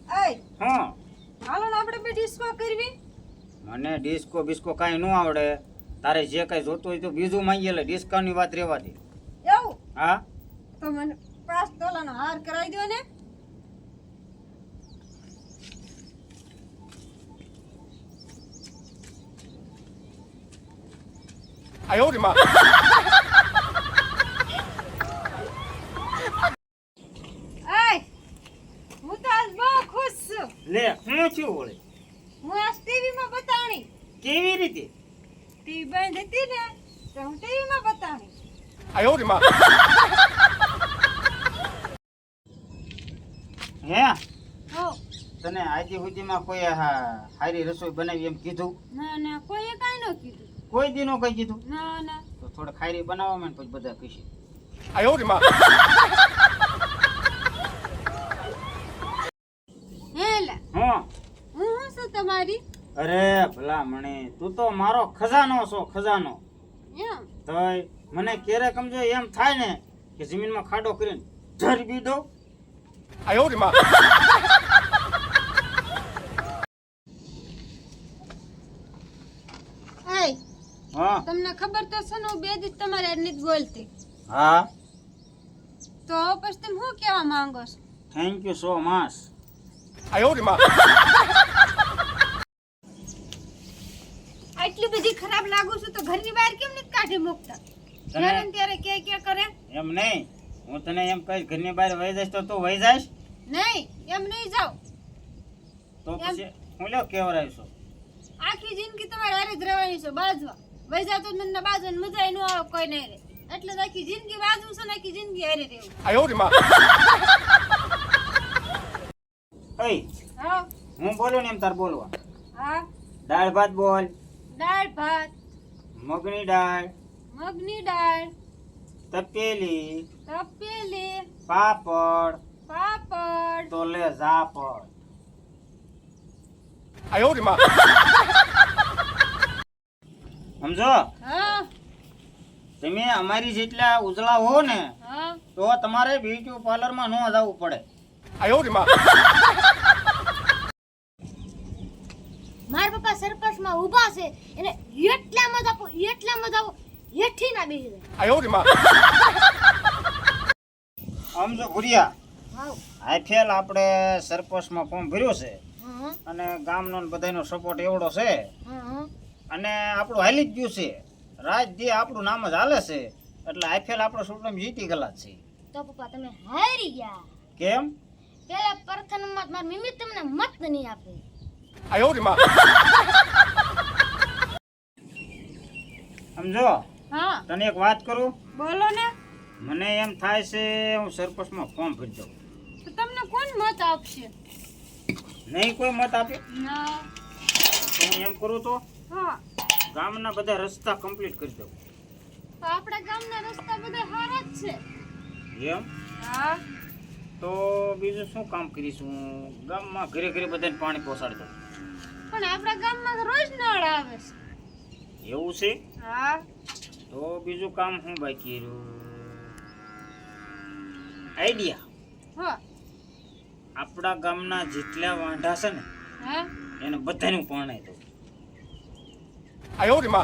એય હા હાલો ને આપણે બે ડિસ્કો કરવી. મને ડિસ્કો બિસ્કો કાંઈ ન આવડે. તારે જે કાંઈ જોતું હોય તો બીજું માંગી લે, ડિસ્કાની વાત રહેવા દે. એવું હા તો મને 5 તોલાનો હાર કરાવી દો ને.哎呦我的妈！ એય હું તો આજ બહુ ખુશ છું. લે શું થયું વળે? હું આજ ટીવીમાં બતાવણી. કેવી રીતે? ટીવી બંધ હતી ને તો હું ટીવીમાં બતાવણી. 哎呦我的妈！ હે હો તને આજે સુધીમાં કોઈ હારી રસોઈ બનાવી એમ કીધું? ના ના કોઈએ કાંઈ ન કીધું. કોઈ દી નો કઈ કીધું? ના ના તો થોડે ખાયરી બનાવવા માં પછી બધા કહીશે. 哎呦我的妈！ હેલા હા હું શું તમારી અરે ભલા મને તું તો મારો ખજાનો છો, ખજાનો. એમ તોય મને ક્યારે સમજો એમ થાય ને કે જમીનમાં ખાડો કરીને ઝરબી દઉં. 哎呦我的妈！ એય હા તમને ખબર તો છે ને હું બે દિવસ તમારે હારે નથી બોલતી. હા તો પછી તમે શું કહેવા માંગો છો? Thank you so much. 哎呦我的妈！ આટલી બધી ખરાબ લાગુ છું તો ઘરની બહાર કેમ નથી કાઢી મૂકતા? ત્યારે ને ત્યારે કે કરે એમ નહીં, હું તને એમ કહીશ ઘરની બહાર વહી જઈશ તો તું વહી જઈશ. નહીં એમ નહીં જાવ. તો પછી હું લ્યો કેવરાઈશું. આખી જિંદગી તમારે હારે જ રહેવાની છે બાજવા. વહી જાવ તો મને બાજવાની મજા ન આવે કોઈ નહીં રે. એટલે જ આખી જિંદગી બાજવું છે ને આખી જિંદગી હારે રહેવું. 哎呦我的妈！ ઓય હા હું બોલું ને એમ તાર બોલવા. હા દાળ ભાત બોલ. દાળ ભાત, મગની દાળ, મગની દાળ, તપેલી, તપેલી, પાપડ, પાપડ. તો લે ઝાપડ. 哎呦我的妈！ સમજો હા તમે અમારી જેટલા ઉજળા હો ને હા તો તમારે બ્યુટી પાર્લરમાં ન જવું પડે. 哎呦我的妈！ મારા પપ્પા સરપંચમાં ઊભા છે એને એટલા મજા આપો હેઠી ના બેસી જાય. 哎呦我的妈！ સમજો ભુરિયા, હાઉ આઈફેલ આપણે સરપંચમાં ફોર્મ ભર્યું છે હા અને ગામનો ને બધાનો સપોર્ટ એવડો છે હા અને આપણું હાલી જ ગયું છે. રાત દી આપણું નામ જ હાલે છે એટલે આઈફેલ આપણો સુપ્રીમ જીતી ગયેલા જ છે. તો પપ્પા તમે હારી ગયા. કેમ? પેલા પ્રથમમાં મારી મમ્મી તમને મત નહીં આપે. 哎呦我的妈！ સમજો હા તને એક વાત કરું, બોલો ને. મને એમ થાય છે હું સરપંચમાં ફોર્મ ભરી દઉં. તો તમને કોણ મત આપશે? નહીં કોઈ મત આપે ના તો હું એમ કરું તો હા ગામના બધા રસ્તા કમ્પ્લીટ કરી દઉં. તો આપણા ગામના રસ્તા બધા સારા જ છે. એમ હા તો બીજું શું કામ કરીશું? ગામમાં ઘરે ઘરે બધાને પાણી પહોંચાડી દઉં. પણ આપણા ગામમાં તો રોજ નળ આવે છે. એવું છે હા તો બીજું કામ શું બાકી રહ્યું? આઈડિયા. હા આપણા ગામના જેટલા વાંઢા છે ને હા એને બધાનું પાણી દઉં. 哎呦我的妈！